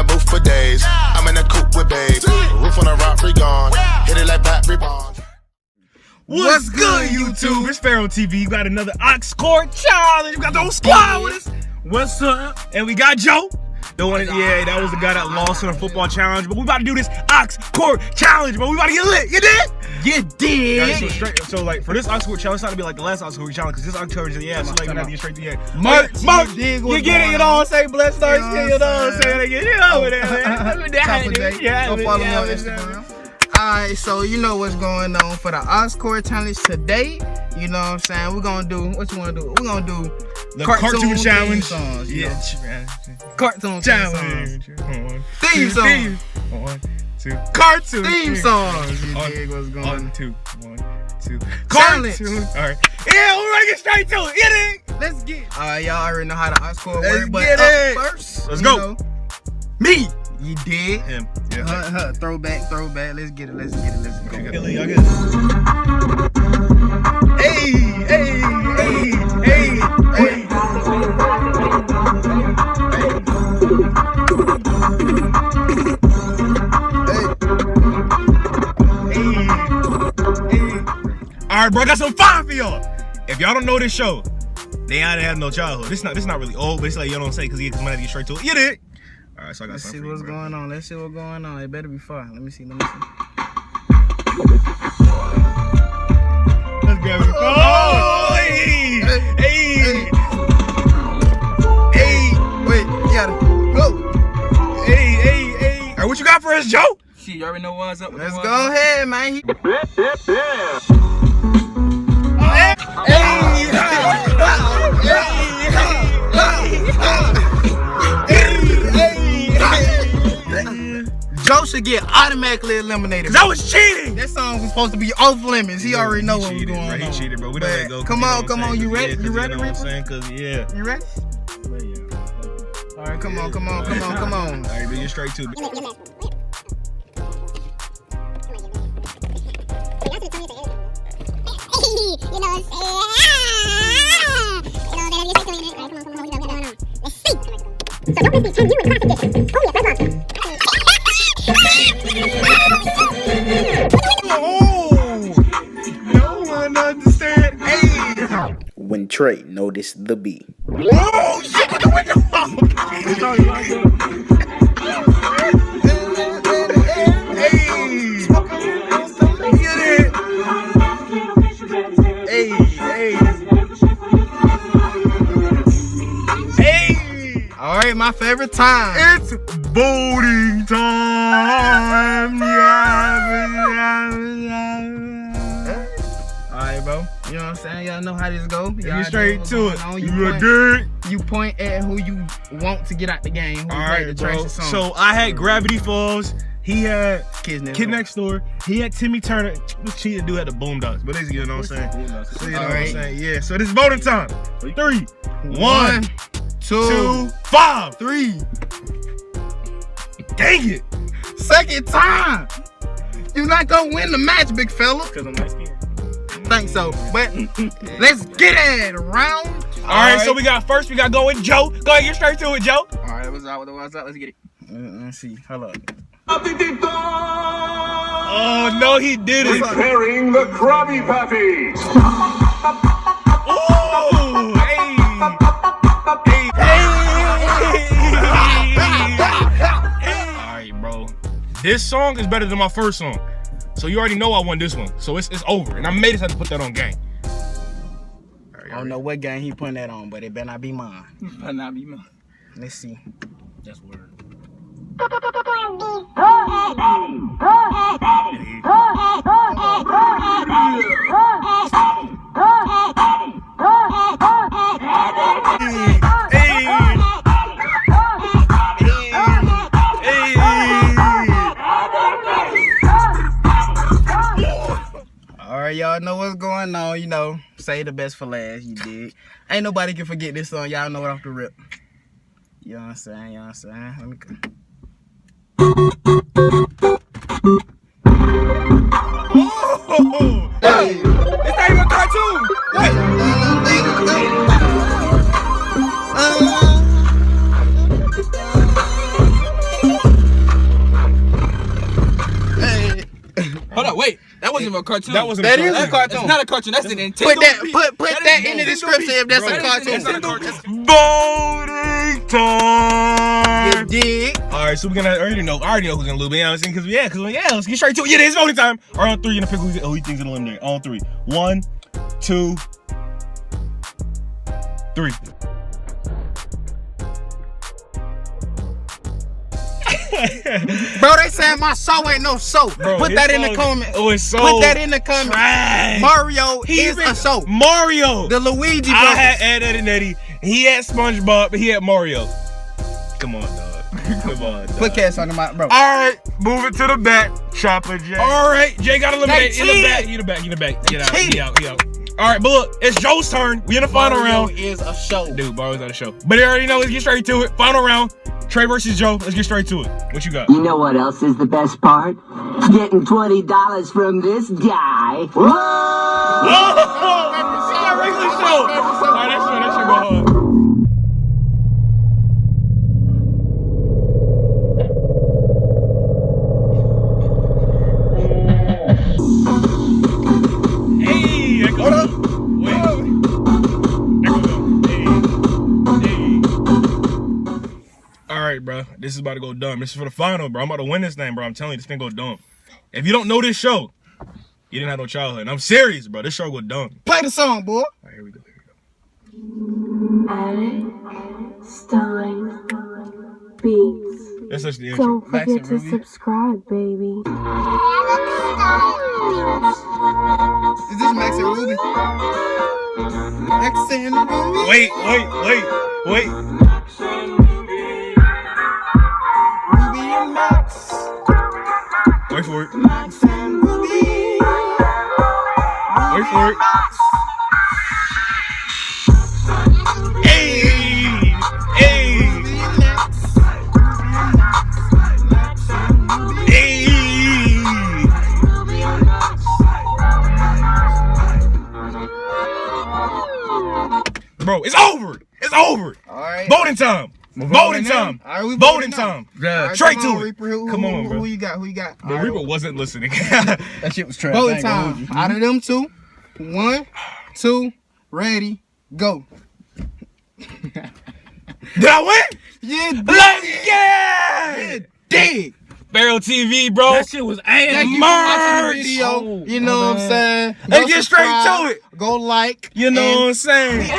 the booth for days. I'm in the coupe with babes. Roof on the rock, free gone. Hit it like battery bonds. What's good, YouTube? It's Pharaoh TV. You got another Ox Court challenge. We got the whole squad with us. What's up? And we got Joe. The one, yeah, that was the guy that lost in a football challenge. But we about to do this Ox Court challenge, but we about to get lit. You did? You did. So like for this Ox Court challenge, it's not gonna be like the last Ox Court challenge, because this Ox Court is so like we have to get straight to the end. Merch, you get it, you know what I'm saying? Bless stars, you know what I'm saying? You know what I'm saying? Go follow me on Instagram. Alright, so you know what's going on for the Ox Court challenge today. You know what I'm saying? We're gonna do, what you wanna do? We're gonna do the cartoon challenge. Songs, yeah, cartoon challenge. Theme song. 1, 2. Cartoon theme songs. You dig what's going on? 1, 2. Challenge. Alright. Yeah, we're gonna get straight to it. Get it. Let's get it. Alright, y'all already know how the Ox Court works. But get it. First, let's go. Me. You did. Him. Yeah. Throwback. Let's get it. Let's go. Y'all get it. Hey. All right, bro, I got some fire for y'all. If y'all don't know this show, they ain't have no childhood. This not really old, but it's like y'all don't say because you might have to get straight to it. You did. All right, so I got. Let's see what's going on. Let's see what's going on. It better be fun. Let me see. Let's grab it. Oh, hey. Wait, you gotta go. Hey. All right, what you got for us, Joe? Shit, you already know what's up. Let's go ahead, man. Joe should get automatically eliminated. Cause I was cheating. That song was supposed to be off limits. He already know what was going on. He cheated, bro. We don't let go. Come on. You ready? You ready? You know what I'm saying? Cause yeah. You ready? All right, come on. All right, but you're straight to me. No one understand. Hey. When Trey noticed the beat. Oh shit! What the All right, my favorite time. It's voting time. All right, bro. You know what I'm saying? Y'all know how this go. Get straight to it. You point at who you want to get out the game. All right, bro. So I had Gravity Falls. He had Kid Next Door. He had Timmy Turner. This cheating dude had the Boondocks, but you know what I'm saying. So you know what I'm saying. Yeah. So this is voting time. 3, 1, 2, 5, 3. Dang it! Second time. You're not gonna win the match, big fella. Cause I'm light skinned. Think so, but let's get it. Round. All right, so we got go with Joe. Go ahead, get straight to it, Joe. All right, what's up? Let's get it. Let's see. Hold up. Oh no, he didn't. Preparing the Krabby Patties. Oh, hey. All right, bro. This song is better than my first song. So you already know I won this one. So it's over. And I made us have to put that on game. I don't know what game he putting that on, but it better not be mine. Let's see. That's word. Alright, y'all know what's going on. You know, say the best for last. You did. Ain't nobody can forget this song. Y'all know it off the rip. You know what I'm saying? Let me go. Oh! Hey! It's not even a cartoon! cartoon. That wasn't That a is cartoon. a cartoon. That's not a cartoon. That's an Nintendo. Put that in the description if that's a cartoon. Voting time. You dig? All right, so we're gonna I already know who's gonna lose. You know what I'm saying? Because let's get straight to it. Yeah, it's voting time. All right, on 3, you're gonna pick who you think's gonna eliminate. On 3, 1, 2, 3. Bro, they saying my show ain't no show. Bro, Put that in the comments. Oh, it's so Put that in the comments. trash. Mario is a show. Mario. The Luigi I brothers. had Ed and Eddie. He had SpongeBob, but he had Mario. Come on, dog. Come on, dog. Put cats on the mic, bro. All right, move it to the back. Chopper Jay. All right, Jay got eliminated. In the back. He in the back. Get out. He out. All right, but look, it's Joe's turn. We in the final round. Is a show. Dude, Mario's on the show. But they already know. Let's get straight to it. Final round. Trey versus Joe. Let's get straight to it. What you got? You know what else is the best part? Getting $20 from this guy. Whoa! Oh! It's our regular show. All right, that should go hard. Hey, that goes up. Wait. That goes up. Hey. All right, bro. This is about to go dumb. This is for the final, bro. I'm about to win this thing, bro. I'm telling you, this thing go dumb. If you don't know this show, you didn't have no childhood. And I'm serious, bro. This show go dumb. Play the song, boy. All right, here we go. Alex Stein Beats. That's such the intro. Don't Max forget and to Ruby. subscribe, baby. Is this Max and Ruby? Max and Ruby. Wait. Ruby and Max. Wait for it. Max and Ruby. Wait for it. Hey! Ruby and Max. Hey! Bro, it's over. It's over. All right. Voting time. Voting time. All right, we Voting now. time. All right, Straight come on, to it. Reaper. Come on, bro. Who you got? The Reaper wasn't listening. That shit was trash. Voting time. Out of them two. 1, 2, ready, go. Did I win? Yeah, Let's get it! dig. Pharaoh TV, bro. That shit was ass. Thank you for watching Merch. the video. Oh, You know what I'm saying? Let's Go get straight subscribe, to it. Go like. You know and what I'm saying?